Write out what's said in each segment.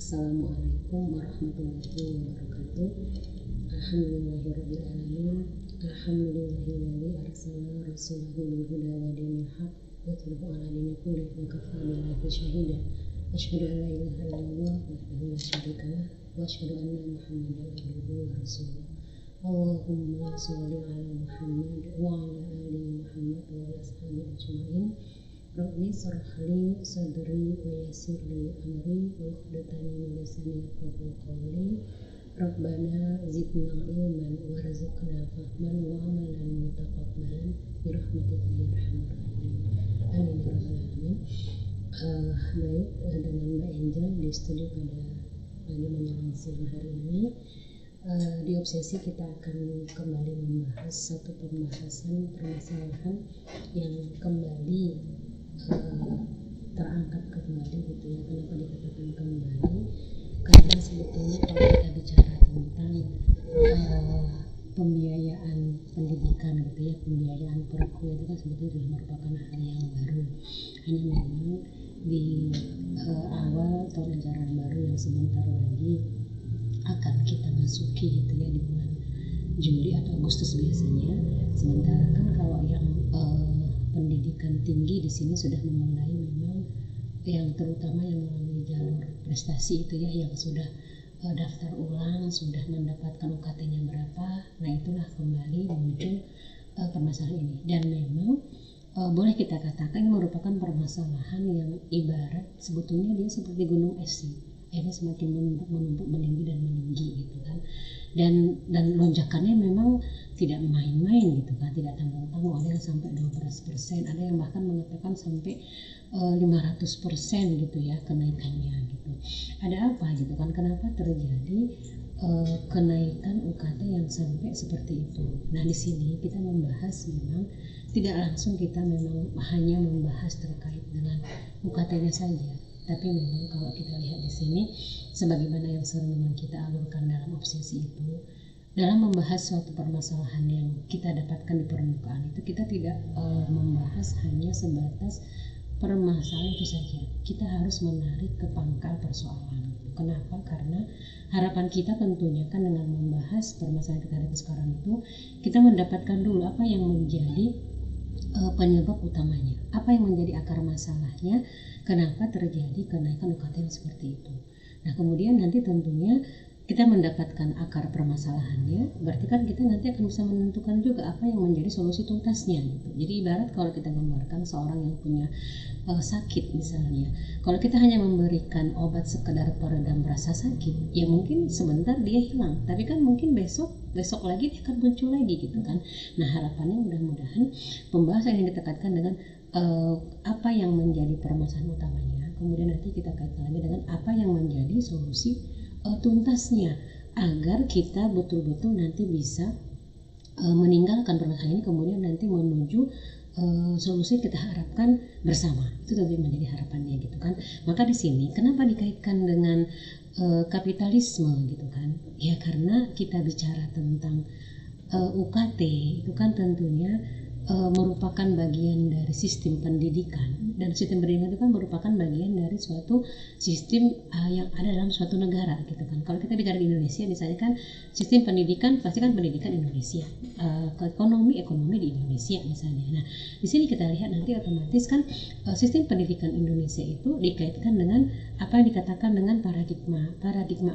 Assalamualaikum warahmatullahi wabarakatuh. Alhamdulillahirrabbilalamin. Alhamdulillahilladzi arsala rasulahu bil huda wa dinil haq yutlubu ala dini kulli wa kafa billahi shahida. Asyhadu an la ilaha illallah wahdahu la syarika lah wa asyhadu anna Muhammadan abduhu wa rasuluh. Allahumma shalli ala Muhammad wa ala ali Muhammad wa ala ashabi ajmain. Rabbi shrah li sadri wa yassir li amri wa hlul min lisani yafqahu qawli. Rabbana zidna ilman warzuqna fahman wa amalan mutaqabbalan bi rahmatika ya arhamar rahimin. Amin ya rabbal alamin. Baik, dengan Mbak Angel di studio pada pagi menjelang siang hari ini. Di Obsesi kita akan kembali membahas satu pembahasan permasalahan yang kembali terangkat kembali gitu ya. Kenapa dikatakan kembali? Karena sebetulnya kalau kita bicara tentang pembiayaan pendidikan gitu ya, pembiayaan kurikulum itu kan sebetulnya sudah merupakan hal yang baru. Hanya memang di awal tahun ajaran baru yang sebentar lagi akan kita masuki gitu ya, di bulan Juli atau Agustus biasanya. Sementara kan kalau yang pendidikan tinggi di sini sudah memulai memang yang terutama yang melalui jalur prestasi itu ya, yang sudah daftar ulang, sudah mendapatkan UKT-nya berapa. Nah itulah kembali muncul permasalahan ini, dan memang boleh kita katakan ini merupakan permasalahan yang ibarat sebetulnya dia seperti gunung es sih. Akhirnya semakin menumpuk meninggi dan meninggi gitu kan, dan lonjakannya memang tidak main-main gitu kan, tidak tanggung-tanggung. Ada yang sampai 12%, ada yang bahkan mengatakan sampai 500% gitu ya kenaikannya gitu. Ada apa gitu kan, kenapa terjadi kenaikan UKT yang sampai seperti itu? Nah di sini kita membahas, memang tidak langsung kita memang hanya membahas terkait dengan UKT-nya saja, tapi memang kalau kita lihat di sini, sebagaimana yang sering memang kita alurkan dalam Obsesi itu, dalam membahas suatu permasalahan yang kita dapatkan di permukaan itu, kita tidak membahas hanya sebatas permasalahan itu saja. Kita harus menarik ke pangkal persoalan. Kenapa? Karena harapan kita tentunya kan dengan membahas permasalahan kita hadapi sekarang itu, kita mendapatkan dulu apa yang menjadi penyebab utamanya, apa yang menjadi akar masalahnya, kenapa terjadi kenaikan UKT yang seperti itu. Nah kemudian nanti tentunya kita mendapatkan akar permasalahannya, berarti kan kita nanti akan bisa menentukan juga apa yang menjadi solusi tuntasnya gitu. Jadi ibarat kalau kita gambarkan seorang yang punya sakit misalnya, kalau kita hanya memberikan obat sekedar peredam rasa sakit, ya mungkin sebentar dia hilang, tapi kan mungkin besok lagi dia akan muncul lagi gitu kan. Nah harapannya mudah-mudahan pembahasan yang ditekankan dengan apa yang menjadi permasalahan utamanya, kemudian nanti kita kaitkan lagi dengan apa yang menjadi solusi tuntasnya, agar kita betul-betul nanti bisa meninggalkan permasalahan ini, kemudian nanti menuju solusi yang kita harapkan bersama. Itu tentu menjadi harapannya gitu kan. Maka di sini kenapa dikaitkan dengan kapitalisme gitu kan? Ya karena kita bicara tentang UKT itu kan tentunya merupakan bagian dari sistem pendidikan, dan sistem pendidikan itu kan merupakan bagian dari suatu sistem yang ada dalam suatu negara gitu kan. Kalau kita bicara di Indonesia misalnya kan, sistem pendidikan pasti kan pendidikan Indonesia, ekonomi di Indonesia misalnya. Nah di sini kita lihat nanti otomatis kan sistem pendidikan Indonesia itu dikaitkan dengan apa yang dikatakan dengan paradigma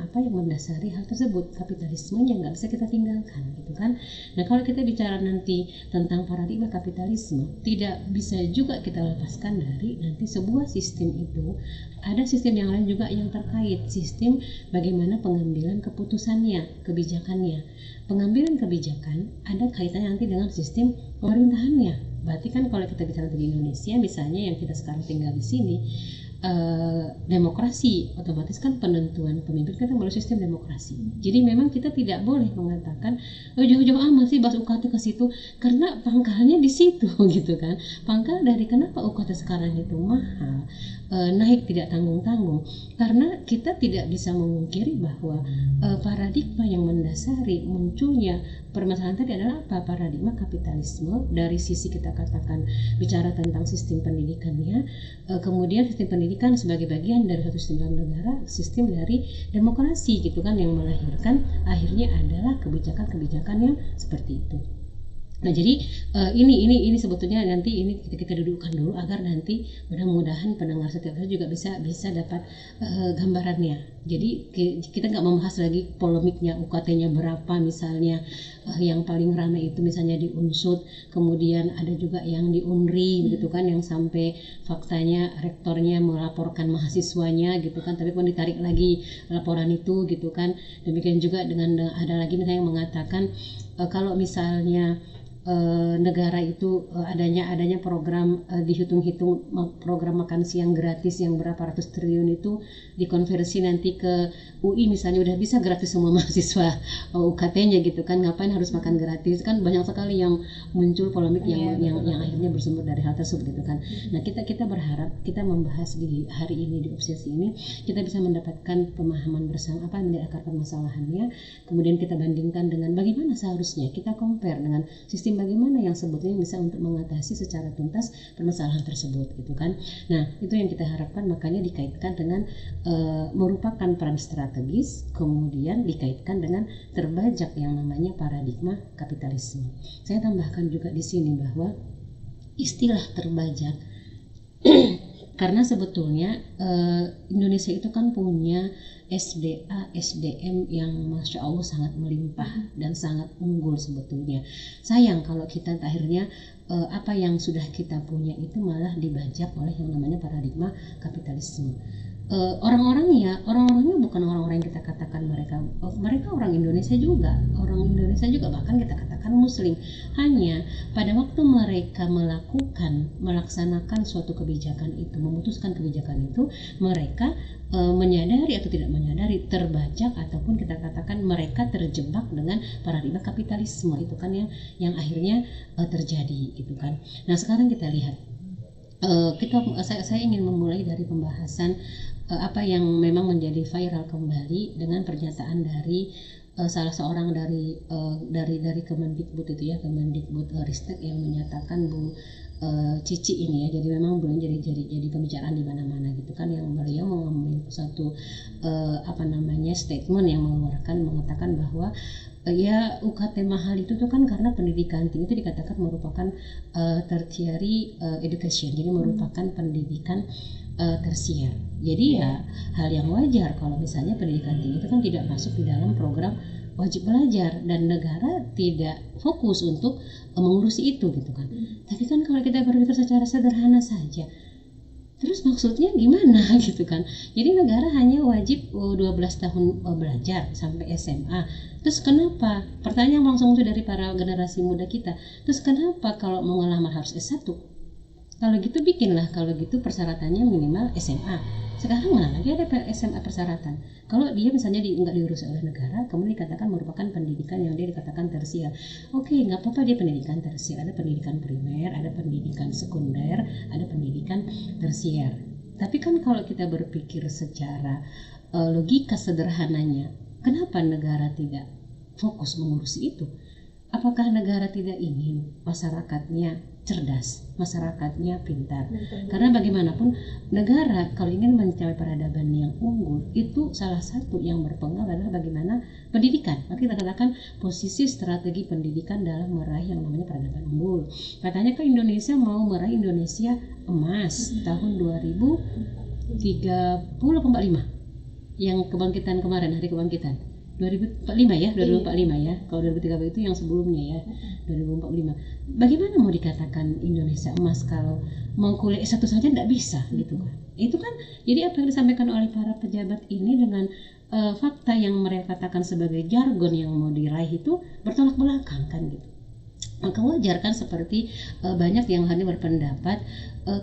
apa yang mendasari hal tersebut, kapitalismenya nggak bisa kita tinggalkan gitu kan. Nah kalau kita bicara nanti tentang paradigma kapitalisme, tidak bisa juga kita lepaskan dari nanti sebuah sistem itu ada sistem yang lain juga yang terkait, sistem bagaimana pengambilan keputusannya, kebijakannya. Pengambilan kebijakan ada kaitannya nanti dengan sistem pemerintahannya. Berarti kan kalau kita bicara di Indonesia misalnya, yang kita sekarang tinggal di sini, demokrasi, otomatis kan penentuan pemimpin kita melalui sistem demokrasi. Jadi memang kita tidak boleh mengatakan jauh-jauh amat sih bahas UKT ke situ, karena pangkalnya di situ gitu kan. Pangkal dari kenapa UKT sekarang itu mahal, naik tidak tanggung-tanggung, karena kita tidak bisa memungkiri bahwa paradigma yang mendasari munculnya permasalahan tadi adalah apa? Paradigma kapitalisme dari sisi kita katakan bicara tentang sistem pendidikannya, kemudian sistem pendidikan sebagai bagian dari satu sistem negara, sistem dari demokrasi gitu kan, yang melahirkan akhirnya adalah kebijakan-kebijakan yang seperti itu. Nah jadi ini sebetulnya nanti ini kita dudukkan dulu agar nanti mudah-mudahan pendengar setiap hari juga bisa dapat gambarannya. Jadi kita nggak membahas lagi polemiknya UKT-nya berapa misalnya, yang paling ramai itu misalnya di Unsud, kemudian ada juga yang di Unri gitu kan, yang sampai faktanya rektornya melaporkan mahasiswanya gitu kan, tapi pun ditarik lagi laporan itu gitu kan. Demikian juga dengan ada lagi misalnya yang mengatakan kalau misalnya negara itu adanya program dihitung-hitung program makan siang gratis yang berapa ratus triliun itu dikonversi nanti ke UI misalnya udah bisa gratis semua mahasiswa UKT-nya gitu kan, ngapain harus makan gratis kan. Banyak sekali yang muncul polemik yang akhirnya bersumber dari hal tersebut gitu kan. Nah kita berharap kita membahas di hari ini, di obsesi ini kita bisa mendapatkan pemahaman bersama apa yang menjadi akar permasalahannya, kemudian kita bandingkan dengan bagaimana seharusnya kita compare dengan sistem bagaimana yang sebetulnya bisa untuk mengatasi secara tuntas permasalahan tersebut gitu kan. Nah itu yang kita harapkan, makanya dikaitkan dengan merupakan peran strategis, kemudian dikaitkan dengan terbajak yang namanya paradigma kapitalisme. Saya tambahkan juga di sini bahwa istilah terbajak karena sebetulnya Indonesia itu kan punya SDA, SDM yang Masya Allah sangat melimpah dan sangat unggul sebetulnya. Sayang kalau kita akhirnya apa yang sudah kita punya itu malah dibajak oleh yang namanya paradigma kapitalisme. Orang-orangnya bukan orang-orang yang kita katakan mereka orang Indonesia juga, bahkan kita katakan Muslim. Hanya pada waktu mereka melaksanakan suatu kebijakan itu, memutuskan kebijakan itu, mereka menyadari atau tidak menyadari terbajak ataupun kita katakan mereka terjebak dengan paradigma kapitalisme itu kan yang akhirnya terjadi gitu kan. Nah sekarang kita lihat saya ingin memulai dari pembahasan apa yang memang menjadi viral kembali dengan pernyataan dari salah seorang dari Kemendikbud itu ya, Kemendikbud Ristek yang menyatakan Bu Cici ini ya, jadi memang belum jadi pembicaraan di mana-mana gitu kan, yang beliau mengambil satu statement yang mengatakan bahwa ya UKT mahal itu tuh kan karena pendidikan tinggi itu dikatakan merupakan tertiary education, jadi merupakan pendidikan tersier. Jadi ya hal yang wajar kalau misalnya pendidikan tinggi itu kan tidak masuk di dalam program wajib belajar dan negara tidak fokus untuk mengurusi itu gitu kan. Tapi kan kalau kita berpikir secara sederhana saja, terus maksudnya gimana gitu kan. Jadi negara hanya wajib 12 tahun belajar sampai SMA. Terus kenapa? Pertanyaan langsung muncul dari para generasi muda kita. Terus kenapa kalau mau ngelamar harus S1? Kalau gitu bikinlah kalau gitu persyaratannya minimal SMA. Sekarang mana lagi ada SMA persyaratan? Kalau dia misalnya nggak diurus oleh negara, kemudian dikatakan merupakan pendidikan yang dia dikatakan tersier. Oke, nggak apa-apa dia pendidikan tersier. Ada pendidikan primer, ada pendidikan sekunder, ada pendidikan tersier. Tapi kan kalau kita berpikir secara logika sederhananya, kenapa negara tidak fokus mengurusi itu? Apakah negara tidak ingin masyarakatnya cerdas, masyarakatnya pintar? Karena bagaimanapun negara kalau ingin mencapai peradaban yang unggul, itu salah satu yang berpengaruh adalah bagaimana pendidikan. Maka kita katakan posisi strategi pendidikan dalam meraih yang namanya peradaban unggul. Katanya kan Indonesia mau meraih Indonesia emas tahun 2030 atau 45, yang kebangkitan kemarin, hari kebangkitan 2045 ya, 2045 ya. Kalau 2030 itu yang sebelumnya ya, 2045. Bagaimana mau dikatakan Indonesia emas kalau mau kuliah S1 saja tidak bisa gitu kan? Itu kan jadi apa yang disampaikan oleh para pejabat ini dengan fakta yang mereka katakan sebagai jargon yang mau diraih itu bertolak belakang kan gitu. Maka wajar kan seperti banyak yang hanya berpendapat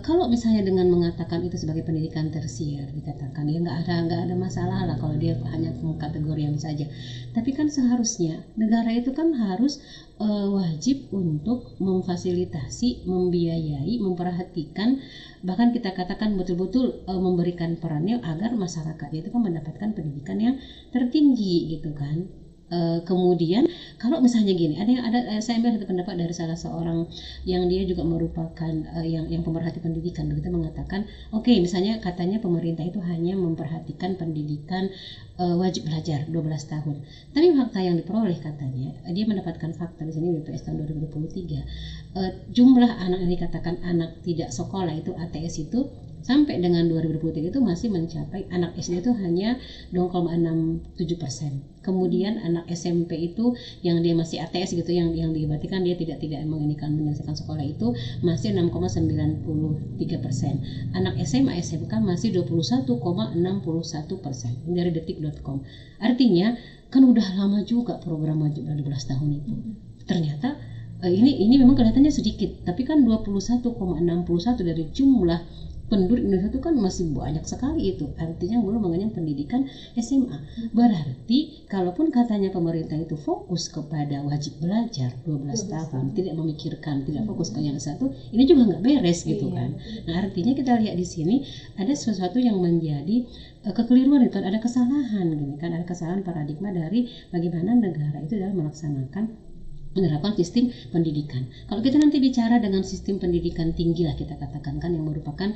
kalau misalnya dengan mengatakan itu sebagai pendidikan tersier dikatakan ya nggak ada masalah lah kalau dia hanya kategori yang saja. Tapi kan seharusnya negara itu kan harus wajib untuk memfasilitasi, membiayai, memperhatikan, bahkan kita katakan betul-betul memberikan perannya agar masyarakat itu kan mendapatkan pendidikan yang tertinggi gitu kan. Kemudian kalau misalnya gini, saya ambil satu pendapat dari salah seorang yang dia juga merupakan yang pemerhati pendidikan, begitu mengatakan, oke, misalnya katanya pemerintah itu hanya memperhatikan pendidikan wajib belajar 12 tahun. Tapi fakta yang diperoleh katanya, dia mendapatkan fakta di sini BPS tahun 2023, jumlah anak yang dikatakan anak tidak sekolah itu ATS itu sampai dengan 2023 itu masih mencapai anak SD itu hanya 0,67%. Kemudian anak SMP itu yang dia masih ATS gitu, yang diartikan dia tidak menyelesaikan sekolah itu masih 6,93%. Anak SMA SMK masih 21,61%. Dari detik.com. Artinya kan udah lama juga program wajib 12 tahun itu. Ternyata ini memang kelihatannya sedikit, tapi kan 21,61 dari jumlah penduduk Indonesia itu kan masih banyak sekali itu. Artinya belum mengenyam pendidikan SMA. Berarti kalaupun katanya pemerintah itu fokus kepada wajib belajar 12 tahun, tidak memikirkan, tidak fokus ke yang satu, ini juga nggak beres gitu kan. Nah, artinya kita lihat di sini ada sesuatu yang menjadi kekeliruan itu, ada kesalahan gini kan, ada kesalahan paradigma dari bagaimana negara itu dalam menerapkan sistem pendidikan. Kalau kita nanti bicara dengan sistem pendidikan tinggi lah kita katakan kan, yang merupakan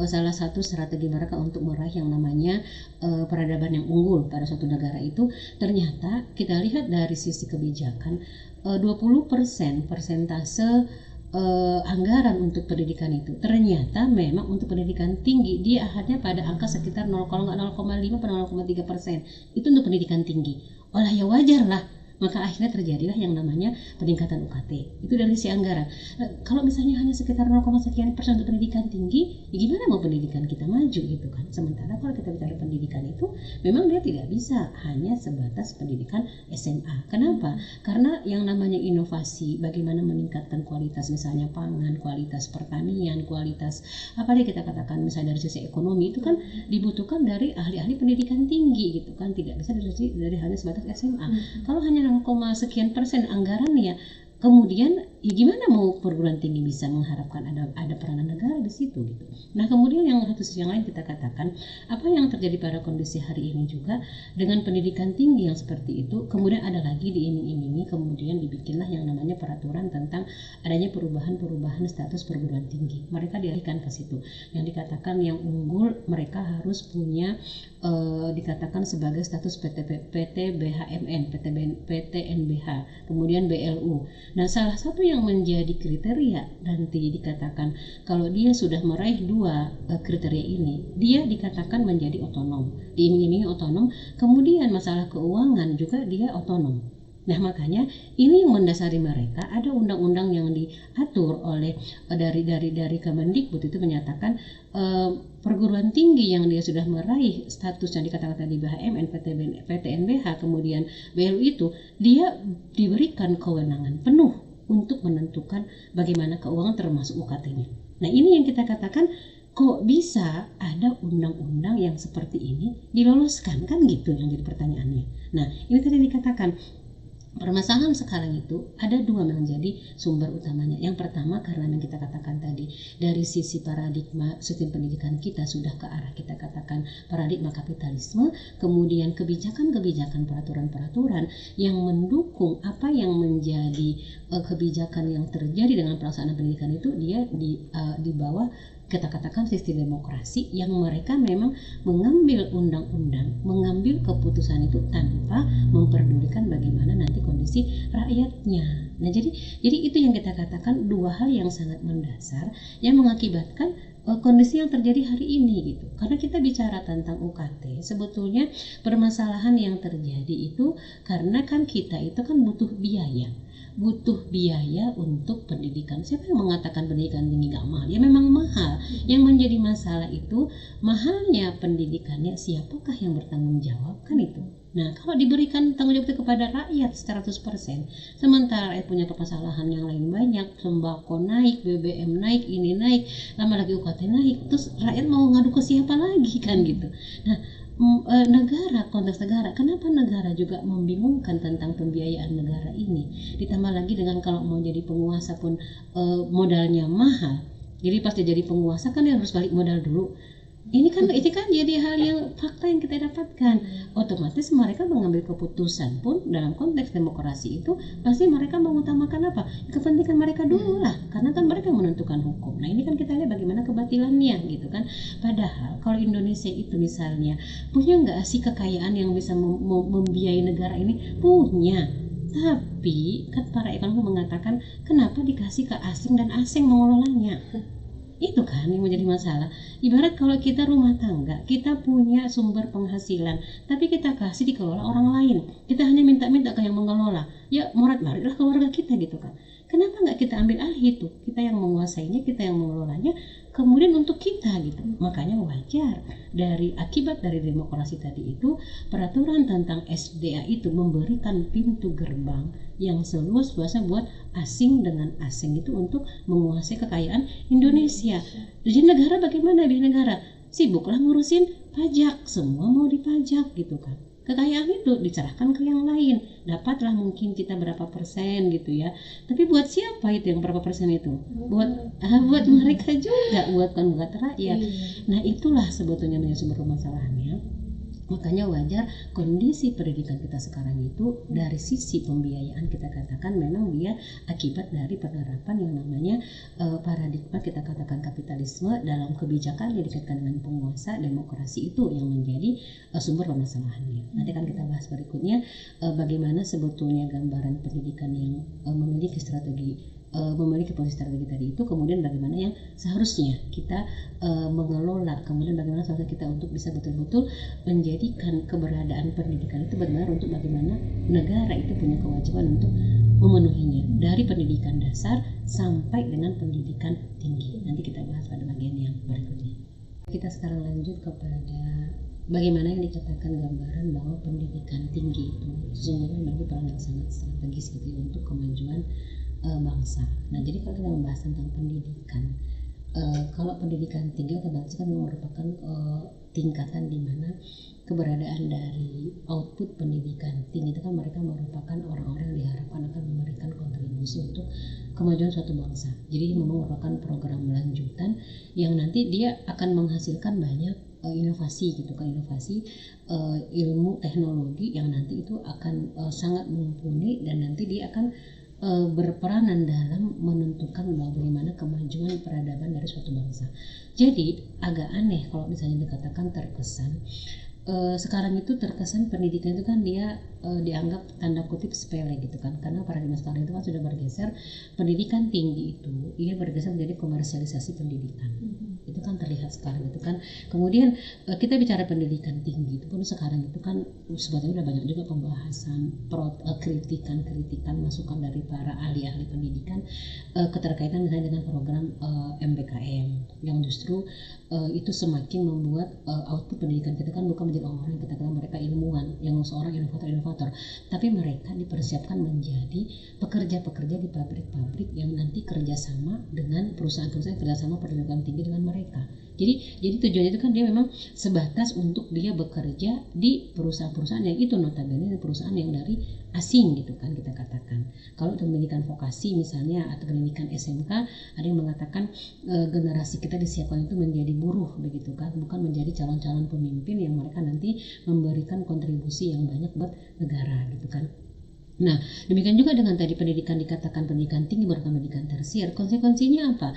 salah satu strategi mereka untuk meraih yang namanya peradaban yang unggul pada suatu negara itu, ternyata kita lihat dari sisi kebijakan 20% persentase anggaran untuk pendidikan itu ternyata memang untuk pendidikan tinggi dia hanya pada angka sekitar 0,5 pada 0,3%. Itu untuk pendidikan tinggi. Olah ya wajar lah, maka akhirnya terjadilah yang namanya peningkatan UKT. Itu dari sisi anggaran. Kalau misalnya hanya sekitar 0,sekian persen untuk pendidikan tinggi, ya gimana mau pendidikan kita maju gitu kan? Sementara kalau kita bicara pendidikan itu, memang dia tidak bisa hanya sebatas pendidikan SMA. Kenapa? Karena yang namanya inovasi, bagaimana meningkatkan kualitas misalnya pangan, kualitas pertanian, kualitas apalagi kita katakan misalnya dari sisi ekonomi itu kan dibutuhkan dari ahli-ahli pendidikan tinggi gitu kan, tidak bisa dari hanya sebatas SMA. Kalau hanya 0, sekian persen anggarannya, kemudian ya gimana mau perguruan tinggi bisa mengharapkan ada peranan negara di situ gitu. Nah, kemudian yang satu sisi yang lain kita katakan apa yang terjadi pada kondisi hari ini juga dengan pendidikan tinggi yang seperti itu, kemudian ada lagi diiming-imingi, kemudian dibikinlah yang namanya peraturan tentang adanya perubahan status perguruan tinggi. Mereka dialihkan ke situ. Yang dikatakan yang unggul mereka harus punya dikatakan sebagai status PTBHMN, PTNBH, kemudian BLU. Nah, salah satu yang menjadi kriteria nanti dikatakan kalau dia sudah meraih 2 kriteria ini, dia dikatakan menjadi otonom, diiming-imingi otonom, kemudian masalah keuangan juga dia otonom. Nah, makanya ini yang mendasari mereka ada undang-undang yang diatur oleh dari Kemendikbud itu menyatakan perguruan tinggi yang dia sudah meraih status yang dikatakan tadi BHMN, PTNBH, kemudian BLU itu dia diberikan kewenangan penuh untuk menentukan bagaimana keuangan termasuk UKT-nya. Nah, ini yang kita katakan kok bisa ada undang-undang yang seperti ini diloloskan kan gitu yang jadi pertanyaannya. Nah, ini tadi dikatakan permasalahan sekarang itu ada 2 menjadi sumber utamanya. Yang pertama karena yang kita katakan tadi dari sisi paradigma sistem pendidikan kita sudah ke arah kita katakan paradigma kapitalisme, kemudian kebijakan-kebijakan peraturan-peraturan yang mendukung apa yang menjadi kebijakan yang terjadi dengan pelaksanaan pendidikan itu dia di bawah kita katakan sistem demokrasi yang mereka memang mengambil undang-undang, mengambil keputusan itu tanpa memperdulikan bagaimana nanti kondisi rakyatnya. Nah, jadi itu yang kita katakan 2 hal yang sangat mendasar yang mengakibatkan kondisi yang terjadi hari ini gitu. Karena kita bicara tentang UKT, sebetulnya permasalahan yang terjadi itu karena kan kita itu kan butuh biaya untuk pendidikan. Siapa yang mengatakan pendidikan tinggi gak mahal? Ya memang mahal. Yang menjadi masalah itu mahalnya pendidikannya, siapakah yang bertanggung jawab kan itu. Nah, kalau diberikan tanggung jawab itu kepada rakyat 100%, sementara rakyat punya permasalahan yang lain banyak, sembako naik, BBM naik, ini naik, lama lagi UKT naik, terus rakyat mau ngadu ke siapa lagi kan gitu. Nah, negara, konteks negara, kenapa negara juga membingungkan tentang pembiayaan negara ini? Ditambah lagi dengan kalau mau jadi penguasa pun modalnya mahal. Jadi pas dia jadi penguasa kan dia harus balik modal dulu. Ini kan jadi hal yang fakta yang kita dapatkan. Otomatis mereka mengambil keputusan pun dalam konteks demokrasi itu pasti mereka mengutamakan apa? Kepentingan mereka dulu lah, karena kan mereka yang menentukan hukum. Nah, ini kan kita lihat bagaimana kebatilannya gitu kan. Padahal kalau Indonesia itu misalnya punya nggak sih kekayaan yang bisa membiayai negara ini? Punya. Tapi kan para ekonom mengatakan kenapa dikasih ke asing dan asing mengelolanya. Itu kan yang menjadi masalah. Ibarat kalau kita rumah tangga, kita punya sumber penghasilan, tapi kita kasih dikelola orang lain. Kita hanya minta-minta ke yang mengelola. Ya morat-maritlah keluarga kita gitu kan. Kenapa nggak kita ambil alih itu? Kita yang menguasainya, kita yang mengelolanya, kemudian untuk kita gitu. Makanya wajar dari akibat dari demokrasi tadi itu, peraturan tentang SDA itu memberikan pintu gerbang yang seluas-luasnya buat asing dengan asing itu untuk menguasai kekayaan Indonesia. Jadi negara bagaimana? Di negara sibuklah ngurusin pajak, semua mau dipajak gitu kan. Kekayaan itu diserahkan ke yang lain, dapatlah mungkin kita berapa persen gitu ya. Tapi buat siapa itu yang berapa persen itu? Buat mereka juga, buat rakyat. Nah, itulah sebetulnya sumber permasalahannya. Makanya wajar kondisi pendidikan kita sekarang itu dari sisi pembiayaan kita katakan memang dia akibat dari penerapan yang namanya paradigma kita katakan kapitalisme dalam kebijakan yang dikaitkan dengan penguasa demokrasi itu yang menjadi sumber permasalahannya. Nanti kan kita bahas berikutnya bagaimana sebetulnya gambaran pendidikan yang memiliki posisi strategi tadi itu, kemudian bagaimana yang seharusnya kita mengelola, kemudian bagaimana seharusnya kita untuk bisa betul-betul menjadikan keberadaan pendidikan itu benar untuk bagaimana negara itu punya kewajiban untuk memenuhinya dari pendidikan dasar sampai dengan pendidikan tinggi. Nanti kita bahas pada bagian yang berikutnya. Kita sekarang lanjut kepada bagaimana yang dikatakan gambaran bahwa pendidikan tinggi itu sesungguhnya memiliki peran yang sangat strategis gitu untuk kemajuan bangsa. Nah, jadi kalau kita membahas tentang pendidikan, kalau pendidikan tinggi otomatis kan merupakan tingkatan di mana keberadaan dari output pendidikan tinggi itu kan mereka merupakan orang-orang yang diharapkan akan memberikan kontribusi untuk kemajuan suatu bangsa. Jadi memang merupakan program lanjutan yang nanti dia akan menghasilkan banyak inovasi gitu kan, inovasi ilmu teknologi yang nanti itu akan sangat mumpuni dan nanti dia akan berperanan dalam menentukan bagaimana kemajuan peradaban dari suatu bangsa. Jadi agak aneh kalau misalnya dikatakan terkesan sekarang itu terkesan pendidikan itu kan dia dianggap tanda kutip sepele gitu kan, karena paradigma sekarang itu kan sudah bergeser, pendidikan tinggi itu ia bergeser menjadi komersialisasi pendidikan. Itu kan terlihat sekarang itu kan. Kemudian kita bicara pendidikan tinggi itu pun sekarang itu kan sebetulnya udah banyak juga pembahasan kritikan masukan dari para ahli-ahli pendidikan keterkaitan misalnya dengan program MBKM yang justru itu semakin membuat output pendidikan kita kan bukan menjadi orang yang kita katakan mereka ilmuwan, yang seorang inovator, tapi mereka dipersiapkan menjadi pekerja-pekerja di pabrik-pabrik yang nanti kerjasama dengan perusahaan-perusahaan kerjasama pendidikan tinggi dengan mereka. Jadi tujuannya itu kan dia memang sebatas untuk dia bekerja di perusahaan-perusahaan yang itu notabene perusahaan yang dari asing gitu kan kita katakan. Kalau pendidikan vokasi misalnya atau pendidikan SMK, ada yang mengatakan generasi kita disiapkan itu menjadi buruh begitu kan, bukan menjadi calon-calon pemimpin yang mereka nanti memberikan kontribusi yang banyak buat negara gitu kan. Nah, demikian juga dengan tadi dikatakan pendidikan tinggi merupakan pendidikan tersier. Konsekuensinya apa?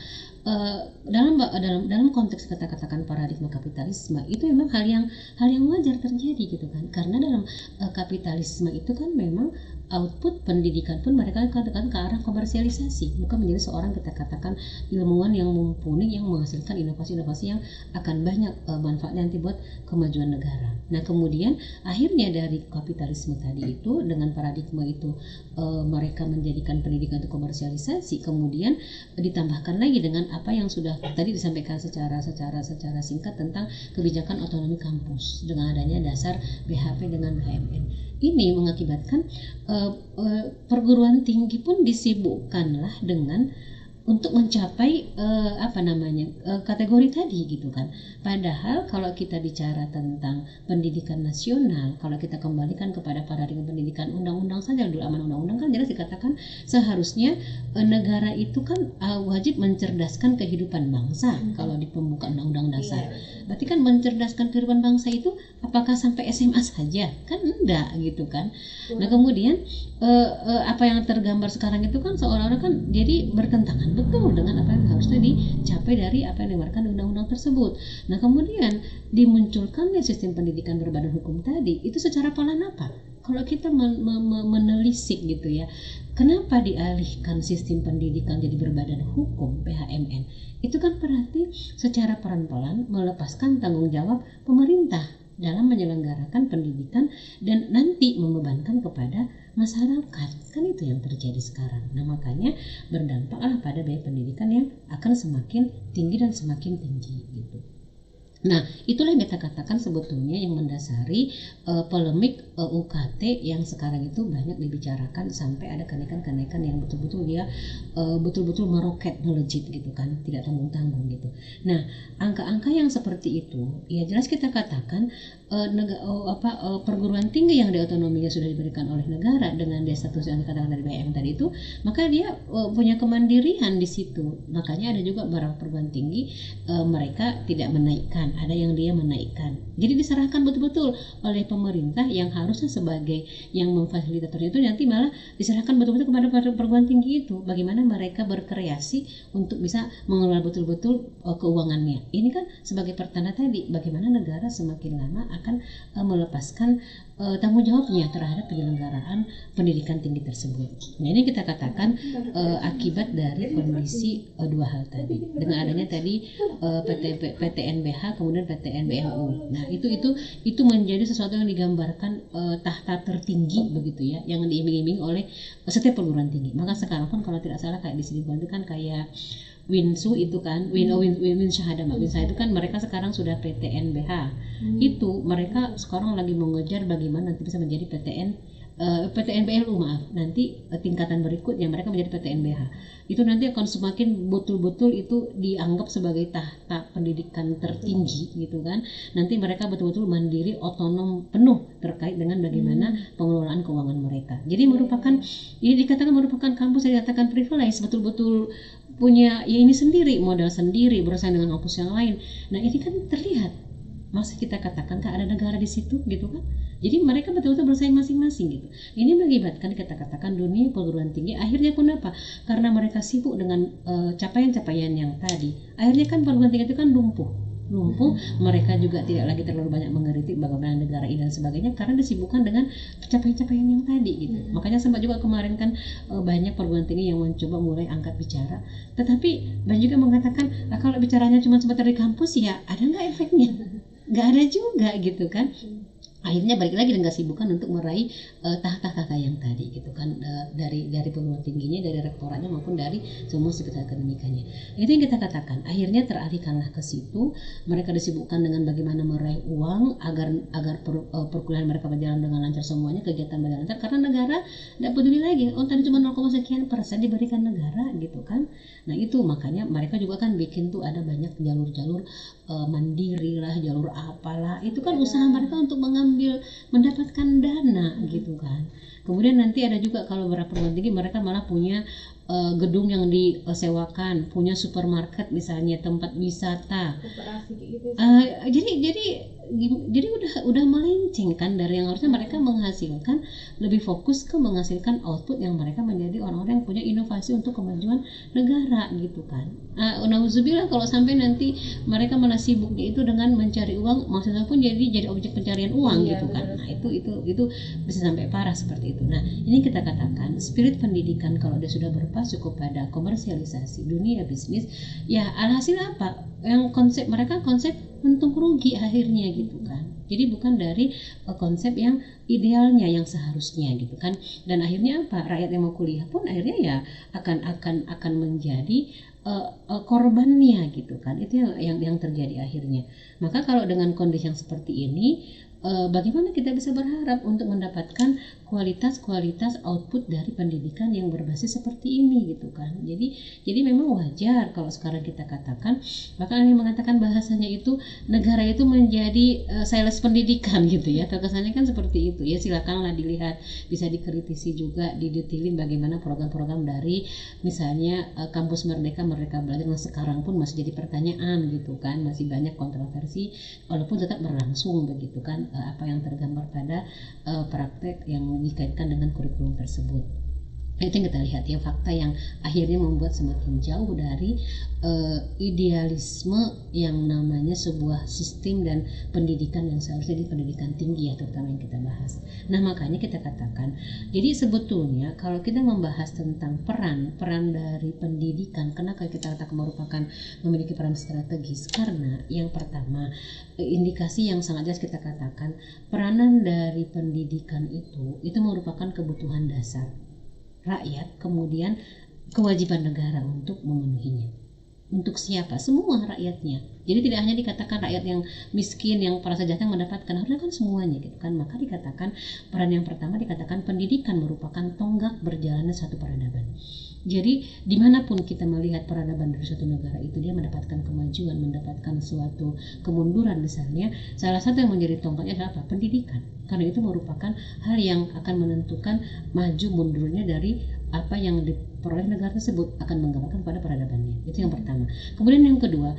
Dalam konteks katakan paradigma kapitalisme itu memang hal yang wajar terjadi gitu kan. Karena dalam kapitalisme itu kan memang output pendidikan pun mereka katakan ke arah komersialisasi, bukan menjadi seorang kita katakan ilmuwan yang mumpuni yang menghasilkan inovasi-inovasi yang akan banyak manfaatnya nanti buat kemajuan negara. Nah kemudian akhirnya dari kapitalisme tadi itu dengan paradigma itu mereka menjadikan pendidikan itu komersialisasi, kemudian ditambahkan lagi dengan apa yang sudah tadi disampaikan secara singkat tentang kebijakan otonomi kampus dengan adanya dasar BHP dengan BHMN. Ini mengakibatkan perguruan tinggi pun disibukkanlah dengan untuk mencapai kategori tadi gitu kan. Padahal kalau kita bicara tentang pendidikan nasional, kalau kita kembalikan kepada paradigma pendidikan undang-undang saja dulu, aman undang-undang kan jelas dikatakan seharusnya negara itu kan wajib mencerdaskan kehidupan bangsa kalau di pembukaan undang-undang dasar. Berarti kan mencerdaskan kehidupan bangsa itu apakah sampai SMA saja? Kan enggak gitu kan. Nah kemudian apa yang tergambar sekarang itu kan seolah-olah kan jadi bertentangan betul dengan apa yang harusnya dicapai dari apa yang dimarkan undang-undang tersebut. Nah kemudian dimunculkannya sistem pendidikan berbadan hukum tadi itu secara pelan apa? Kalau kita menelisik gitu ya, kenapa dialihkan sistem pendidikan jadi berbadan hukum PHMN? Itu kan berarti secara pelan-pelan melepaskan tanggung jawab pemerintah dalam menyelenggarakan pendidikan dan nanti membebankan kepada masyarakat. Kan itu yang terjadi sekarang. Nah makanya berdampaklah pada biaya pendidikan yang akan semakin tinggi dan semakin tinggi gitu. Nah itulah yang kita katakan sebetulnya yang mendasari polemik UKT yang sekarang itu banyak dibicarakan sampai ada kenaikan-kenaikan yang betul-betul dia betul-betul meroket melejit gitu kan, tidak tanggung-tanggung gitu. Nah angka-angka yang seperti itu ya jelas kita katakan perguruan tinggi yang diotonominya sudah diberikan oleh negara dengan status yang dikatakan dari BM tadi itu, maka dia punya kemandirian di situ. Makanya ada juga beberapa perguruan tinggi mereka tidak menaikkan, ada yang dia menaikkan. Jadi diserahkan betul-betul oleh pemerintah yang harusnya sebagai yang memfasilitatornya itu nanti malah diserahkan betul-betul kepada perguruan tinggi itu. Bagaimana mereka berkreasi untuk bisa mengelola betul-betul keuangannya. Ini kan sebagai pertanda tadi bagaimana negara semakin lama akan melepaskan tanggung jawabnya terhadap penyelenggaraan pendidikan tinggi tersebut. Nah ini kita katakan akibat dari kondisi dua hal tadi. Dengan adanya tadi PTNBH kemudian PTNBMU. Nah itu menjadi sesuatu yang digambarkan tahta tertinggi begitu ya, yang diiming-iming oleh setiap perguruan tinggi. Maka sekarang pun kalau tidak salah kayak di sini itu kan kayak Winsu itu kan, Win Syahada itu kan mereka sekarang sudah PTNBH. Itu mereka sekarang lagi mengejar bagaimana nanti bisa menjadi PTNBLU nanti tingkatan berikutnya mereka menjadi PTNBH. Itu nanti akan semakin betul-betul itu dianggap sebagai tahta pendidikan tertinggi gitu kan. Nanti mereka betul-betul mandiri, otonom penuh terkait dengan bagaimana pengelolaan keuangan mereka. Jadi ini dikatakan merupakan kampus yang dikatakan privilege, betul-betul punya ya ini sendiri, modal sendiri, bersaing dengan kampus yang lain. Nah ini kan terlihat, masih kita katakan kan ada negara di situ gitu kan. Jadi mereka betul-betul bersaing masing-masing gitu. Ini mengakibatkan kita katakan dunia perguruan tinggi akhirnya pun apa? Karena mereka sibuk dengan capaian-capaian yang tadi. Akhirnya kan perguruan tinggi itu kan lumpuh. Mereka juga tidak lagi terlalu banyak mengkritik bagaimana negara ini dan sebagainya karena disibukkan dengan capaian-capaian yang tadi gitu. Makanya sempat juga kemarin kan banyak perguruan tinggi yang mencoba mulai angkat bicara, tetapi banyak juga mengatakan kalau bicaranya cuma sebentar di kampus ya ada nggak efeknya? Nggak ada juga gitu kan. Akhirnya balik lagi dengan kesibukan untuk meraih tahta-tahta yang tadi gitu kan, dari perguruan tingginya, dari rektoratnya maupun dari semua sekitar akademikanya. Itu yang kita katakan. Akhirnya teralihkanlah ke situ. Mereka disibukkan dengan bagaimana meraih uang agar perkuliahan mereka berjalan dengan lancar semuanya, kegiatan berjalan lancar karena negara tidak peduli lagi. Oh tadi cuma 0,sekian persen diberikan negara gitu kan. Nah itu makanya mereka juga kan bikin tuh ada banyak jalur-jalur mandiri lah, jalur apalah. Itu kan usaha mereka untuk mendapatkan dana gitu kan. Kemudian nanti ada juga kalau beberapa perguruan tinggi mereka malah punya gedung yang disewakan, punya supermarket misalnya, tempat wisata. Jadi jadi udah melenceng kan dari yang harusnya mereka menghasilkan, lebih fokus ke menghasilkan output yang mereka menjadi orang-orang yang punya inovasi untuk kemajuan negara gitu kan. Nauzubillah kalau sampai nanti mereka malah sibuknya itu dengan mencari uang, maksudnya pun jadi objek pencarian uang gitu kan. Nah itu bisa sampai parah seperti itu. Nah ini kita katakan spirit pendidikan kalau dia sudah berpacu kepada komersialisasi dunia bisnis, ya alhasil apa? Yang mereka konsep untung rugi akhirnya gitu kan. Jadi bukan dari konsep yang idealnya yang seharusnya gitu kan. Dan akhirnya apa? Rakyat yang mau kuliah pun akhirnya ya akan menjadi korbannya gitu kan. Itu yang terjadi akhirnya. Maka kalau dengan kondisi yang seperti ini, bagaimana kita bisa berharap untuk mendapatkan kualitas output dari pendidikan yang berbasis seperti ini gitu kan. Jadi memang wajar kalau sekarang kita katakan, bahkan yang mengatakan bahasanya itu negara itu menjadi sales pendidikan gitu ya. Terkesannya kan seperti itu ya. Silakanlah dilihat, bisa dikritisi juga, didetailin bagaimana program-program dari misalnya kampus Merdeka Belajar yang sekarang pun masih jadi pertanyaan gitu kan, masih banyak kontroversi walaupun tetap berlangsung begitu kan. Apa yang tergambar pada praktek yang dikaitkan dengan kurikulum tersebut. Itu yang kita lihat ya, fakta yang akhirnya membuat semakin jauh dari idealisme yang namanya sebuah sistem dan pendidikan yang seharusnya di pendidikan tinggi ya, terutama yang kita bahas. Nah makanya kita katakan, jadi sebetulnya kalau kita membahas tentang peran dari pendidikan, kenapa kita katakan merupakan memiliki peran strategis? Karena yang pertama, indikasi yang sangat jelas kita katakan, peranan dari pendidikan itu merupakan kebutuhan dasar rakyat, kemudian kewajiban negara untuk memenuhinya. Untuk siapa? Semua rakyatnya. Jadi tidak hanya dikatakan rakyat yang miskin, yang para sejahtera yang mendapatkan, harusnya kan semuanya gitu kan. Maka dikatakan peran yang pertama dikatakan pendidikan merupakan tonggak berjalannya satu peradaban. Jadi dimanapun kita melihat peradaban dari suatu negara itu, dia mendapatkan kemajuan, mendapatkan suatu kemunduran misalnya, salah satu yang menjadi tonggaknya adalah apa? Pendidikan. Karena itu merupakan hal yang akan menentukan maju mundurnya dari apa yang diperoleh negara tersebut, akan menggambarkan pada peradabannya. Itu yang pertama. Kemudian yang kedua,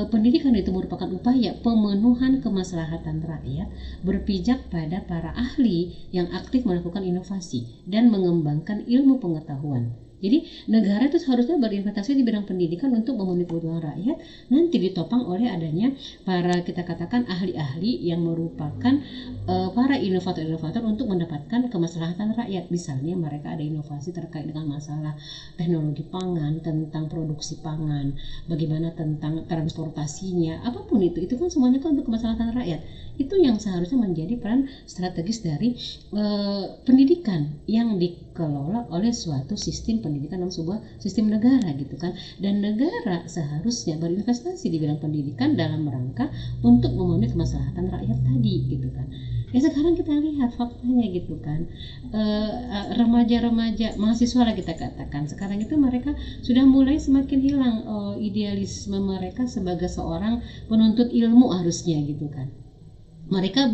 pendidikan itu merupakan upaya pemenuhan kemaslahatan rakyat berpijak pada para ahli yang aktif melakukan inovasi dan mengembangkan ilmu pengetahuan. Jadi negara itu seharusnya berinvestasi di bidang pendidikan untuk memenuhi kebutuhan rakyat, nanti ditopang oleh adanya para, kita katakan, ahli-ahli yang merupakan para inovator-inovator untuk mendapatkan kemaslahatan rakyat. Misalnya mereka ada inovasi terkait dengan masalah teknologi pangan, tentang produksi pangan, bagaimana tentang transportasinya, apapun itu kan semuanya kan untuk kemaslahatan rakyat. Itu yang seharusnya menjadi peran strategis dari pendidikan yang dikelola oleh suatu sistem pendidikan dalam sebuah sistem negara gitu kan. Dan negara seharusnya berinvestasi di bidang pendidikan dalam rangka untuk memenuhi kemaslahatan rakyat tadi gitu kan. Ya sekarang kita lihat faktanya gitu kan, remaja-remaja mahasiswa lah kita katakan sekarang itu mereka sudah mulai semakin hilang idealisme mereka sebagai seorang penuntut ilmu harusnya gitu kan. Mereka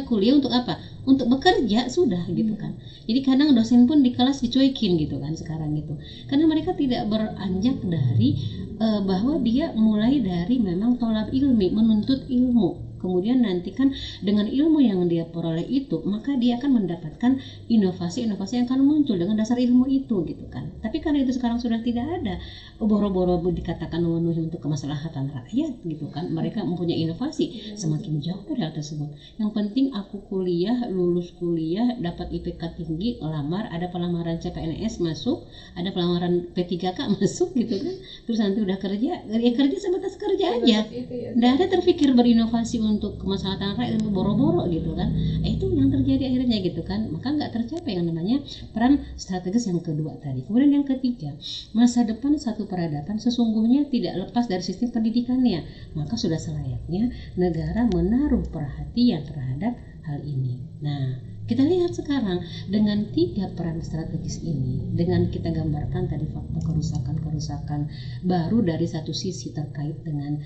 kuliah untuk apa? Untuk bekerja sudah gitu kan. Jadi kadang dosen pun di kelas dicuekin gitu kan sekarang gitu. Karena mereka tidak beranjak dari bahwa dia mulai dari memang tolab ilmi, menuntut ilmu. Kemudian nanti kan dengan ilmu yang dia peroleh itu, maka dia akan mendapatkan inovasi-inovasi yang akan muncul dengan dasar ilmu itu gitu kan. Tapi karena itu sekarang sudah tidak ada, boro-boro dikatakan memenuhi untuk kemaslahatan rakyat gitu kan. Mereka mempunyai inovasi semakin jauh dari hal tersebut. Yang penting aku kuliah, lulus kuliah, dapat IPK tinggi, lamar, ada pelamaran CPNS masuk, ada pelamaran P3K masuk gitu kan. Terus nanti udah kerja, ya kerja sebatas kerja aja. Tidak ada terpikir berinovasi untuk kemaslahatan rakyat, boro-boro gitu kan. Itu yang terjadi akhirnya gitu kan. Maka nggak tercapai yang namanya peran strategis yang kedua tadi. Kemudian yang ketiga, masa depan satu peradaban sesungguhnya tidak lepas dari sistem pendidikannya. Maka sudah selayaknya negara menaruh perhatian terhadap hal ini. Nah, kita lihat sekarang dengan 3 peran strategis ini, dengan kita gambarkan tadi fakta kerusakan baru dari satu sisi terkait dengan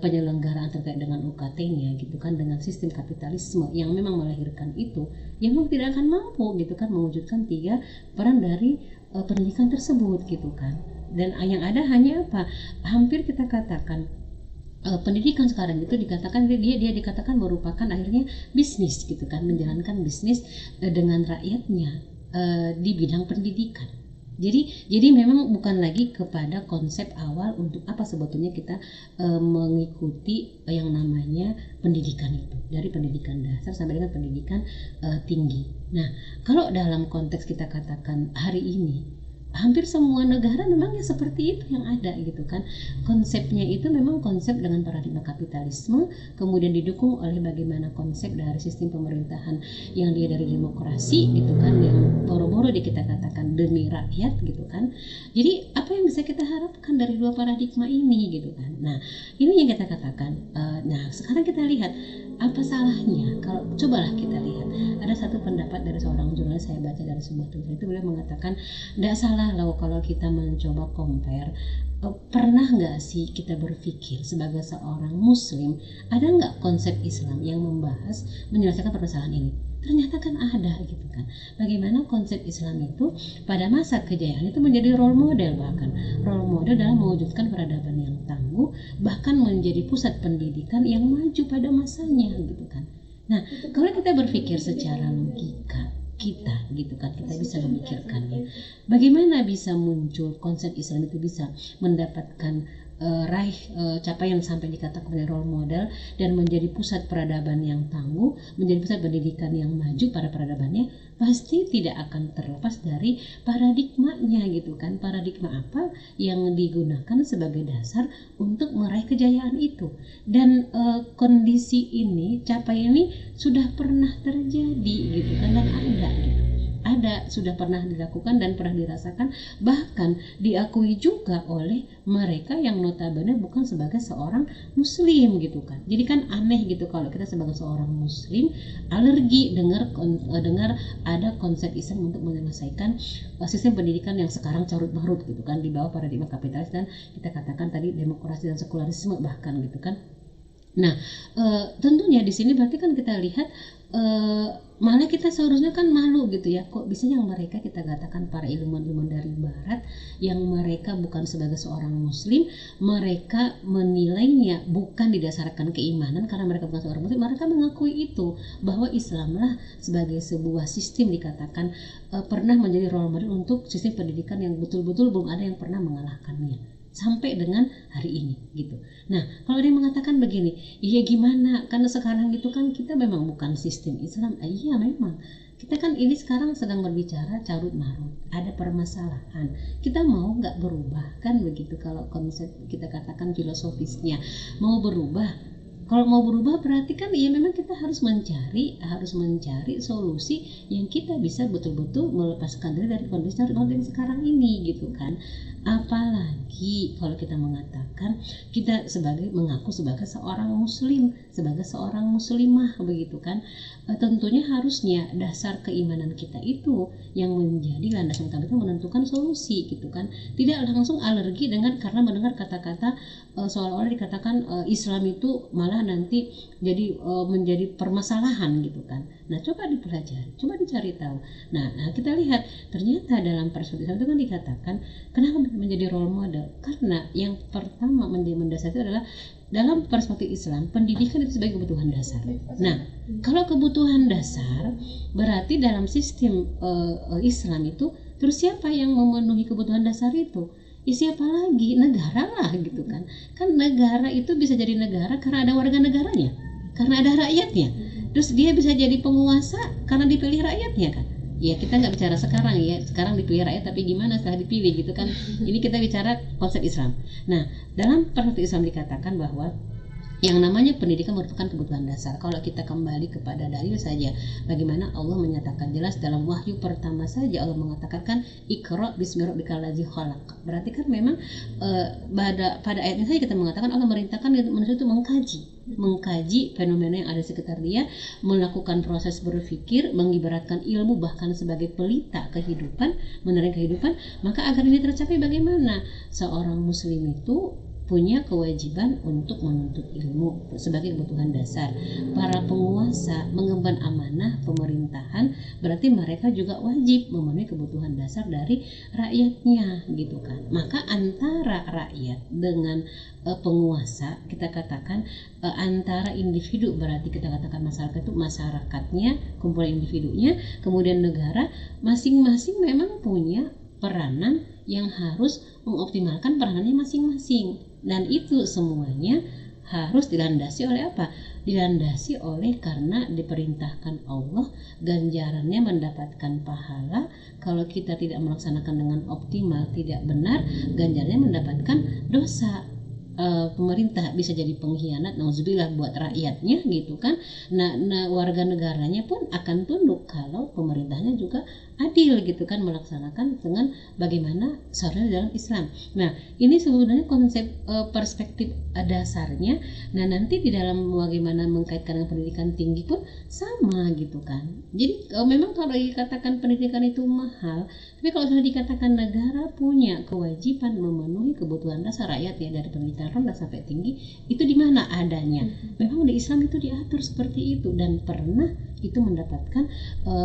penyelenggaraan terkait dengan UKT-nya gitu kan, dengan sistem kapitalisme yang memang melahirkan itu, yang memang tidak akan mampu gitu kan mewujudkan 3 peran dari pendidikan tersebut gitu kan. Dan yang ada hanya apa? Hampir kita katakan pendidikan sekarang itu dikatakan dia dikatakan merupakan akhirnya bisnis gitu kan, menjalankan bisnis dengan rakyatnya di bidang pendidikan. Jadi memang bukan lagi kepada konsep awal untuk apa sebetulnya kita mengikuti yang namanya pendidikan itu, dari pendidikan dasar sampai dengan pendidikan tinggi. Nah, kalau dalam konteks kita katakan hari ini hampir semua negara memang ya seperti itu yang ada gitu kan. Konsepnya itu memang konsep dengan paradigma kapitalisme, kemudian didukung oleh bagaimana konsep dari sistem pemerintahan yang dia dari demokrasi gitu kan, yang boro-boro kita katakan demi rakyat gitu kan. Jadi apa yang bisa kita harapkan dari dua paradigma ini gitu kan. Nah, ini yang kita katakan. Nah, sekarang kita lihat apa salahnya kalau cobalah kita lihat ada satu pendapat dari seorang jurnalis, saya baca dari sebuah Twitter itu, beliau mengatakan tidak salah loh kalau kita mencoba compare. Pernah nggak sih kita berpikir sebagai seorang muslim ada nggak konsep Islam yang membahas menyelesaikan permasalahan ini? Ternyata kan ada gitu kan. Bagaimana konsep Islam itu pada masa kejayaan itu menjadi role model, bahkan role model dalam mewujudkan peradaban yang tangguh, bahkan menjadi pusat pendidikan yang maju pada masanya gitu kan. Nah, kalau kita berpikir secara logika kita gitu kan, kita bisa memikirkannya bagaimana bisa muncul konsep Islam itu bisa mendapatkan capaian sampai dikatakan menjadi role model dan menjadi pusat peradaban yang tangguh, menjadi pusat pendidikan yang maju pada peradabannya, pasti tidak akan terlepas dari paradigmanya gitu kan. Paradigma apa yang digunakan sebagai dasar untuk meraih kejayaan itu. Dan kondisi ini, capaian ini sudah pernah terjadi gitu kan, dan ada sudah pernah dilakukan dan pernah dirasakan, bahkan diakui juga oleh mereka yang notabene bukan sebagai seorang muslim gitu kan. Jadi kan aneh gitu kalau kita sebagai seorang muslim alergi dengar ada konsep Islam untuk menyelesaikan sistem pendidikan yang sekarang carut marut gitu kan, di bawah paradigma kapitalis dan kita katakan tadi demokrasi dan sekularisme bahkan gitu kan. Nah, tentunya di sini berarti kan kita lihat malah kita seharusnya kan malu gitu ya, kok bisa yang mereka kita katakan para ilmuwan-ilmuwan dari barat yang mereka bukan sebagai seorang muslim, mereka menilainya bukan didasarkan keimanan karena mereka bukan seorang muslim, mereka mengakui itu bahwa Islamlah sebagai sebuah sistem dikatakan pernah menjadi role model untuk sistem pendidikan yang betul-betul belum ada yang pernah mengalahkannya sampai dengan hari ini gitu. Nah, kalau dia mengatakan begini, iya gimana? Karena sekarang itu kan kita memang bukan sistem Islam. Iya memang. Kita kan ini sekarang sedang berbicara carut marut, ada permasalahan. Kita mau nggak berubah kan begitu kalau konsep kita katakan filosofisnya mau berubah. Kalau mau berubah berarti kan ya memang kita harus mencari solusi yang kita bisa betul-betul melepaskan diri dari kondisi yang sekarang ini gitu kan. Apalagi kalau kita mengatakan kita mengaku sebagai seorang muslim, sebagai seorang muslimah begitu kan. Tentunya harusnya dasar keimanan kita itu yang menjadi landasan kami itu menentukan solusi gitu kan. Tidak langsung alergi karena mendengar kata-kata seolah-olah dikatakan Islam itu malah nanti jadi menjadi permasalahan gitu kan. Nah, coba dipelajari, coba dicari tahu. Nah, kita lihat ternyata dalam perspektif itu kan dikatakan kenapa menjadi role model, karena yang pertama menjadi mendasar itu adalah dalam perspektif Islam pendidikan itu sebagai kebutuhan dasar. Nah, kalau kebutuhan dasar berarti dalam sistem Islam itu terus siapa yang memenuhi kebutuhan dasar itu? Ya siapa lagi? Negara lah gitu kan. Kan negara itu bisa jadi negara karena ada warga negaranya, karena ada rakyatnya. Terus dia bisa jadi penguasa karena dipilih rakyatnya kan. Ya kita nggak bicara sekarang ya, sekarang dipilih rakyat tapi gimana setelah dipilih gitu kan. Ini kita bicara konsep Islam. Nah, dalam perspektif Islam dikatakan bahwa yang namanya pendidikan merupakan kebutuhan dasar. Kalau kita kembali kepada dalil saja, bagaimana Allah menyatakan jelas dalam wahyu pertama saja Allah mengatakan kan Iqra bismi rabbikal ladzi khalaq. Berarti kan memang pada ayat ini saja kita mengatakan Allah merintahkan manusia itu mengkaji fenomena yang ada di sekitar dia, melakukan proses berpikir, mengibaratkan ilmu bahkan sebagai pelita kehidupan, menerima kehidupan. Maka agar ini tercapai bagaimana seorang muslim itu punya kewajiban untuk menuntut ilmu sebagai kebutuhan dasar. Para penguasa mengemban amanah pemerintahan, berarti mereka juga wajib memenuhi kebutuhan dasar dari rakyatnya gitu kan. Maka antara rakyat dengan penguasa, kita katakan antara individu, berarti kita katakan masyarakat itu masyarakatnya, kumpulan individunya, kemudian negara, masing-masing memang punya peranan yang harus mengoptimalkan peranannya masing-masing, dan itu semuanya harus dilandasi oleh apa? Dilandasi oleh karena diperintahkan Allah, ganjarannya mendapatkan pahala. Kalau kita tidak melaksanakan dengan optimal, tidak benar, ganjarannya mendapatkan dosa. Pemerintah bisa jadi pengkhianat, nauzubillah, buat rakyatnya gitu kan. Nah, warga negaranya pun akan tunduk kalau pemerintahnya juga adil gitu kan, melaksanakan dengan bagaimana seharusnya dalam Islam. Nah, ini sebenarnya konsep perspektif dasarnya. Nah, nanti di dalam bagaimana mengkaitkan dengan pendidikan tinggi pun sama gitu kan. Jadi memang kalau dikatakan pendidikan itu mahal, tapi kalau sudah dikatakan negara punya kewajiban memenuhi kebutuhan dasar rakyatnya dari pendidikan rendah sampai tinggi, itu di mana adanya? Memang di Islam itu diatur seperti itu, dan pernah itu mendapatkan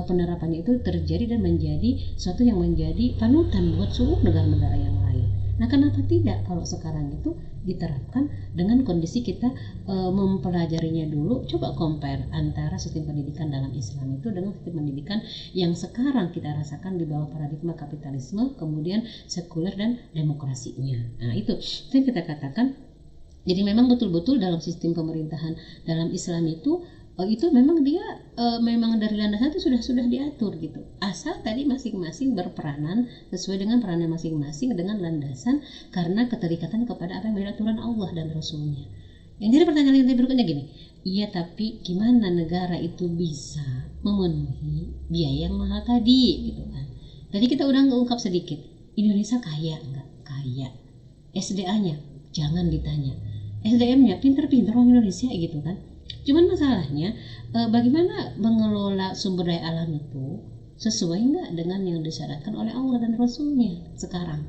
penerapannya itu terjadi dan menjadi suatu yang menjadi panutan buat seluruh negara-negara yang lain. Nah, kenapa tidak kalau sekarang itu diterapkan dengan kondisi kita mempelajarinya dulu? Coba compare antara sistem pendidikan dalam Islam itu dengan sistem pendidikan yang sekarang kita rasakan di bawah paradigma kapitalisme, kemudian sekuler dan demokrasinya. Nah, itu yang kita katakan. Jadi memang betul-betul dalam sistem pemerintahan dalam Islam itu memang dia memang dari landasan itu sudah diatur gitu. Asal tadi masing-masing berperanan sesuai dengan perannya masing-masing dengan landasan karena keterikatan kepada apa yang menjadi aturan Allah dan Rasulnya. Yang jadi pertanyaan yang berikutnya gini, iya tapi gimana negara itu bisa memenuhi biaya yang mahal tadi gitu kan? Tadi kita udah ngungkap sedikit, Indonesia kaya enggak? Kaya. SDA-nya jangan ditanya. SDM-nya pinter-pinter orang Indonesia gitu kan. Cuman masalahnya bagaimana mengelola sumber daya alam itu sesuai nggak dengan yang disyaratkan oleh Allah dan Rasulnya sekarang?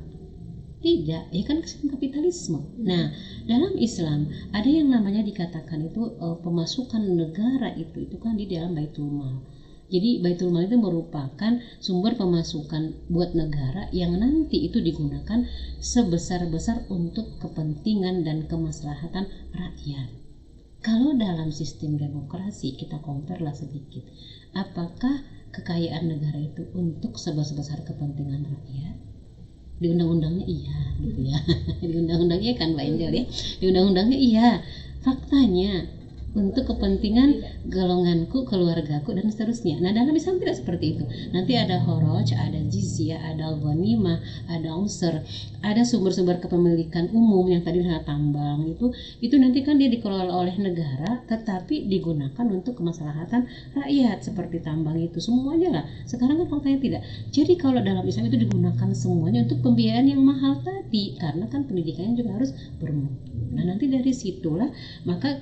Tidak, ya kan sistem kapitalisme. Nah, dalam Islam ada yang namanya dikatakan itu pemasukan negara itu kan di dalam Baitul Mal. Jadi Baitul Mal itu merupakan sumber pemasukan buat negara yang nanti itu digunakan sebesar-besar untuk kepentingan dan kemaslahatan rakyat. Kalau dalam sistem demokrasi kita compare lah sedikit, apakah kekayaan negara itu untuk sebesar kepentingan rakyat? Di undang-undangnya iya gitu ya. Di undang-undangnya kan Mbak Angel ya. Di undang-undangnya iya. Faktanya untuk kepentingan golonganku, keluargaku, dan seterusnya. Nah, dalam Islam tidak seperti itu. Nanti ada horoj, ada jizyah, ada ghanimah, ada unsur, ada sumber-sumber kepemilikan umum yang tadi misalnya tambang itu nanti kan dia dikelola oleh negara, tetapi digunakan untuk kemaslahatan rakyat seperti tambang itu semuanya lah. Sekarang kan faktanya tidak. Jadi kalau dalam Islam itu digunakan semuanya untuk pembiayaan yang mahal tadi, karena kan pendidikannya juga harus bermutu. Nah, nanti dari situlah maka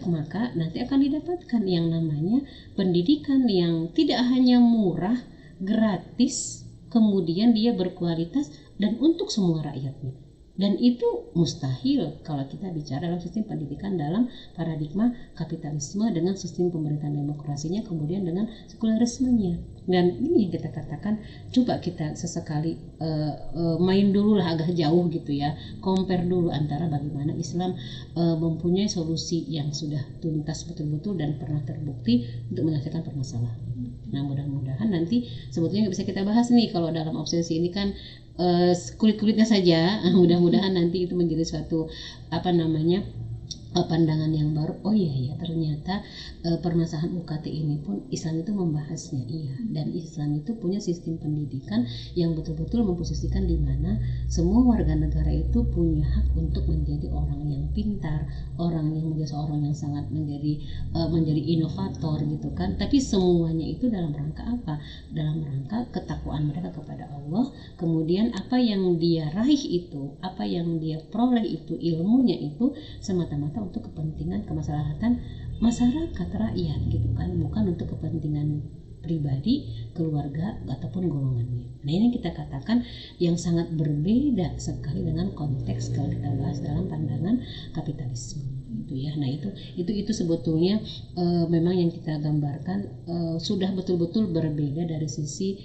nanti akan didapatkan yang namanya pendidikan yang tidak hanya murah, gratis, kemudian dia berkualitas dan untuk semua rakyatnya. Dan itu mustahil kalau kita bicara dalam sistem pendidikan dalam paradigma kapitalisme dengan sistem pemerintahan demokrasinya, kemudian dengan sekulerismenya. Dan ini yang kita katakan, coba kita sesekali main dulu lah agak jauh gitu ya, compare dulu antara bagaimana Islam mempunyai solusi yang sudah tuntas betul-betul dan pernah terbukti untuk menyelesaikan permasalahan. Nah, mudah-mudahan nanti sebetulnya nggak bisa kita bahas nih kalau dalam obsesi ini kan kulit-kulitnya saja. Mudah-mudahan nanti itu menjadi suatu pandangan yang baru. Oh iya ternyata permasalahan UKT ini pun Islam itu membahasnya, iya. Dan Islam itu punya sistem pendidikan yang betul-betul memposisikan di mana semua warga negara itu punya hak untuk menjadi orang yang pintar, orang yang menjadi seorang yang sangat menjadi inovator gitu kan. Tapi semuanya itu dalam rangka apa? Dalam rangka ketakwaan mereka kepada Allah. Kemudian apa yang dia raih itu, apa yang dia peroleh itu, ilmunya itu semata-mata untuk kepentingan kemaslahatan masyarakat rakyat gitu kan, bukan untuk kepentingan pribadi, keluarga, ataupun golongannya. Nah ini kita katakan yang sangat berbeda sekali dengan konteks kalau kita bahas dalam pandangan kapitalisme gitu ya. Nah itu sebetulnya memang yang kita gambarkan sudah betul-betul berbeda dari sisi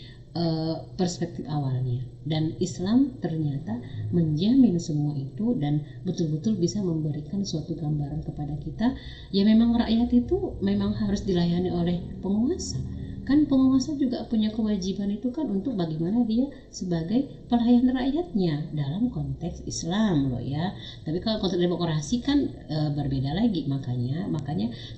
perspektif awalnya, dan Islam ternyata menjamin semua itu dan betul-betul bisa memberikan suatu gambaran kepada kita. Ya memang rakyat itu memang harus dilayani oleh penguasa, kan penguasa juga punya kewajiban itu kan untuk bagaimana dia sebagai pelayan rakyatnya dalam konteks Islam loh ya. Tapi kalau konteks demokrasi kan berbeda lagi, makanya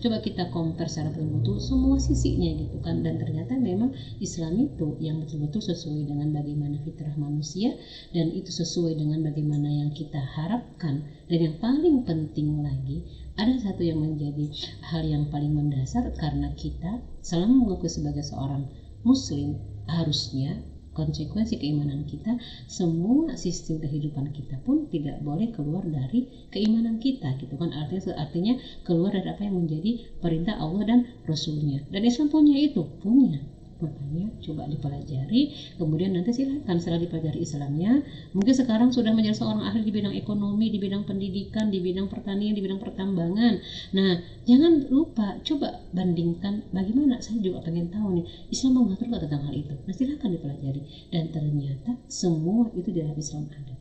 coba kita compare secara betul-betul semua sisinya gitu kan, dan ternyata memang Islam itu yang betul-betul sesuai dengan bagaimana fitrah manusia, dan itu sesuai dengan bagaimana yang kita harapkan. Dan yang paling penting lagi, ada satu yang menjadi hal yang paling mendasar, karena kita selama mengaku sebagai seorang muslim, harusnya konsekuensi keimanan kita, semua sistem kehidupan kita pun tidak boleh keluar dari keimanan kita gitu kan. Artinya keluar dari apa yang menjadi perintah Allah dan Rasulnya, dan Islam punya. Makanya coba dipelajari, kemudian nanti silakan setelah dipelajari Islamnya, mungkin sekarang sudah menjadi seorang ahli di bidang ekonomi, di bidang pendidikan, di bidang pertanian, di bidang pertambangan. Nah jangan lupa coba bandingkan, bagaimana saya juga pengen tahu nih Islam mengatur tentang hal itu. Nah silakan dipelajari, dan ternyata semua itu di dalam Islam ada.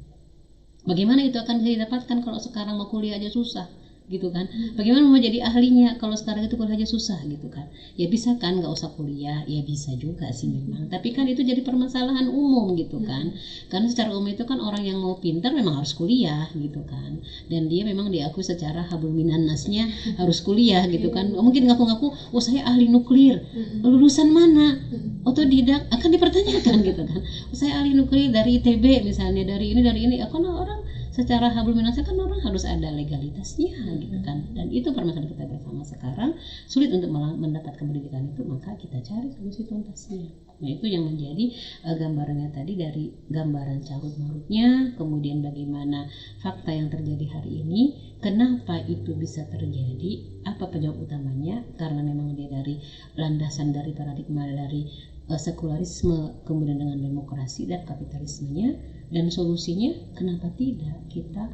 Bagaimana itu akan bisa didapatkan kalau sekarang mau kuliah aja susah gitu kan? Bagaimana mau jadi ahlinya kalau sekarang itu kuliah aja susah gitu kan? Ya bisa kan nggak usah kuliah, ya bisa juga sih memang, tapi kan itu jadi permasalahan umum gitu kan. Karena secara umum itu kan orang yang mau pintar memang harus kuliah gitu kan, dan dia memang diakui secara hablum minan nasnya harus kuliah gitu kan. Mungkin ngaku-ngaku oh saya ahli nuklir, lulusan mana, otodidak, akan dipertanyakan gitu kan. Oh, saya ahli nuklir dari ITB misalnya, dari ini akan orang secara hablum minasnya kan orang harus ada legalitasnya gitu kan. Dan itu permasalahan kita bersama sekarang, sulit untuk mendapatkan pendidikan itu, maka kita cari solusi tuntasnya. Nah itu yang menjadi gambarannya tadi, dari gambaran carut marutnya, kemudian bagaimana fakta yang terjadi hari ini, kenapa itu bisa terjadi, apa penyebab utamanya, karena memang dia dari landasan dari paradigma dari sekularisme, kemudian dengan demokrasi dan kapitalismenya, dan solusinya kenapa tidak kita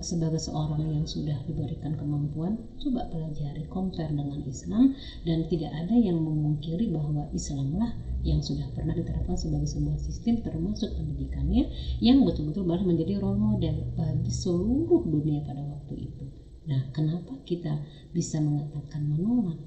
sebagai seorang yang sudah diberikan kemampuan, coba pelajari, compare dengan Islam, dan tidak ada yang memungkiri bahwa Islamlah yang sudah pernah diterapkan sebagai sebuah sistem, termasuk pendidikannya, yang betul-betul malah menjadi role model bagi seluruh dunia pada waktu itu. Nah kenapa kita bisa mengatakan menolak?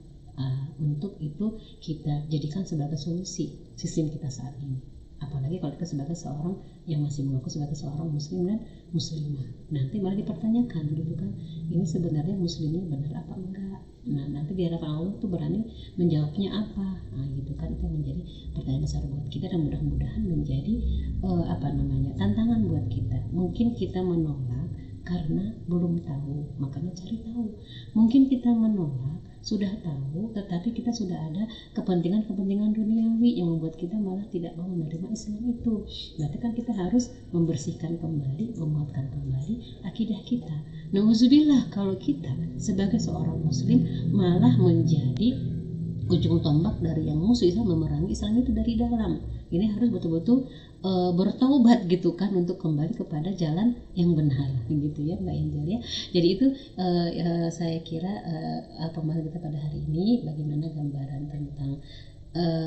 Untuk itu kita jadikan sebagai solusi sistem kita saat ini, apalagi kalau kita sebagai seorang yang masih mengaku sebagai seorang muslim dan muslimah. Nanti malah dipertanyakan gitu kan, ini sebenarnya muslimnya benar apa enggak. Nah nanti di hadapan Allah tuh berani menjawabnya apa. Nah gitu kan, itu menjadi pertanyaan besar buat kita, dan mudah-mudahan menjadi tantangan buat kita. Mungkin kita menolak karena belum tahu, makanya cari tahu. Mungkin kita menolak sudah tahu, tetapi kita sudah ada kepentingan duniawi yang membuat kita malah tidak mau menerima Islam itu. Berarti kan kita harus membersihkan kembali, menguatkan kembali akidah kita. Nauzubillah kalau kita sebagai seorang muslim malah menjadi ujung tombak dari yang musuh Islam memerangi Islam itu dari dalam. Ini harus betul-betul bertaubat gitu kan, untuk kembali kepada jalan yang benar gitu ya Mbak Angel ya. Jadi itu saya kira pembahasan kita pada hari ini, bagaimana gambaran tentang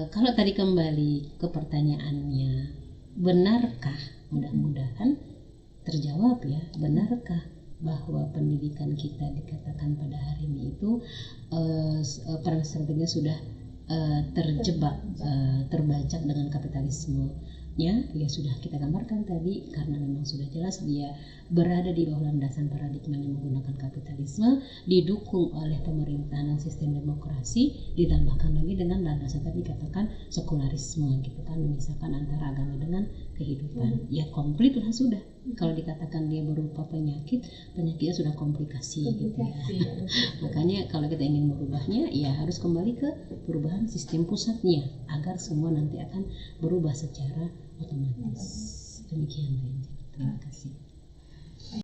kalau tadi kembali ke pertanyaannya, benarkah, mudah-mudahan terjawab ya, benarkah bahwa pendidikan kita dikatakan pada hari ini itu peran strateginya sudah terjebak, terbajak dengan kapitalismenya? Ya sudah kita gambarkan tadi, karena memang sudah jelas dia berada di bawah landasan paradigma yang menggunakan kapitalisme, didukung oleh pemerintahan dan sistem demokrasi, ditambahkan lagi dengan landasan tadi katakan sekularisme gitu kan, memisahkan antara agama dengan kehidupan. Ya komplit lah sudah. Kalau dikatakan dia berupa penyakitnya sudah komplikasi gitu ya. Makanya kalau kita ingin merubahnya, ya harus kembali ke perubahan sistem pusatnya, agar semua nanti akan berubah secara otomatis. Demikian, terima kasih.